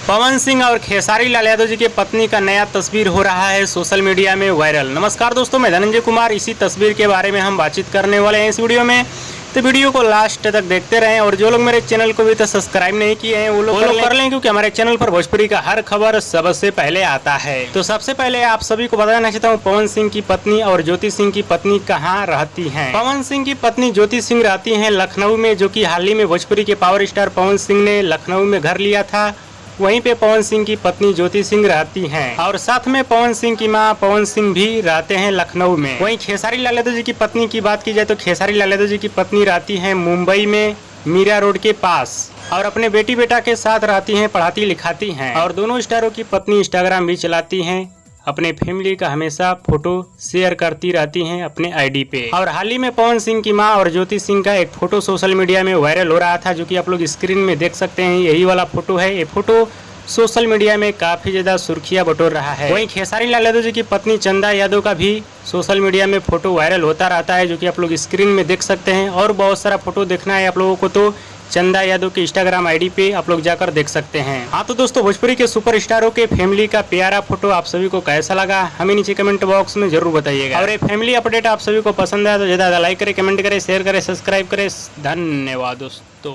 पवन सिंह और खेसारी लाल यादव जी की पत्नी का नया तस्वीर हो रहा है सोशल मीडिया में वायरल। नमस्कार दोस्तों, मैं धनंजय कुमार। इसी तस्वीर के बारे में हम बातचीत करने वाले हैं इस वीडियो में, तो वीडियो को लास्ट तक देखते रहें। और जो लोग मेरे चैनल को भी तो सब्सक्राइब नहीं किए हैं वो लोग कर लें, क्योंकि हमारे चैनल पर भोजपुरी का हर खबर सबसे पहले आता है। तो सबसे पहले आप सभी को बताना चाहता हूँ, पवन सिंह की पत्नी और ज्योति सिंह की पत्नी कहाँ रहती हैं। पवन सिंह की पत्नी ज्योति सिंह रहती हैं लखनऊ में, जो कि हाल ही में भोजपुरी के पावर स्टार पवन सिंह ने लखनऊ में घर लिया था। वहीं पे पवन सिंह की पत्नी ज्योति सिंह रहती हैं और साथ में पवन सिंह की मां पवन सिंह भी रहते हैं लखनऊ में। वहीं खेसारी लाल यादव जी की पत्नी की बात की जाए तो खेसारी लाल यादव जी की पत्नी रहती हैं मुंबई में मीरा रोड के पास और अपने बेटी बेटा के साथ रहती हैं, पढ़ाती लिखाती हैं। और दोनों स्टारों की पत्नी इंस्टाग्राम भी चलाती हैं, अपने फैमिली का हमेशा फोटो शेयर करती रहती हैं अपने आईडी पे। और हाल ही में पवन सिंह की मां और ज्योति सिंह का एक फोटो सोशल मीडिया में वायरल हो रहा था, जो कि आप लोग स्क्रीन में देख सकते हैं। यही वाला फोटो है। ये फोटो सोशल मीडिया में काफी ज्यादा सुर्खियां बटोर रहा है। वहीं खेसारी लाल यादव जी की पत्नी चंदा यादव का भी सोशल मीडिया में फोटो वायरल होता रहता है, जो कि आप लोग स्क्रीन में देख सकते हैं। और बहुत सारा फोटो देखना है आप लोगों को तो चंदा यादव के इंस्टाग्राम आईडी पे आप लोग जाकर देख सकते हैं। हाँ तो दोस्तों, भोजपुरी के सुपर स्टारों के फैमिली का प्यारा फोटो आप सभी को कैसा लगा हमें नीचे कमेंट बॉक्स में जरूर बताइएगा। और ये फैमिली अपडेट आप सभी को पसंद आया तो ज्यादा लाइक करें, कमेंट करें, शेयर करें, सब्सक्राइब करें। धन्यवाद दोस्तों।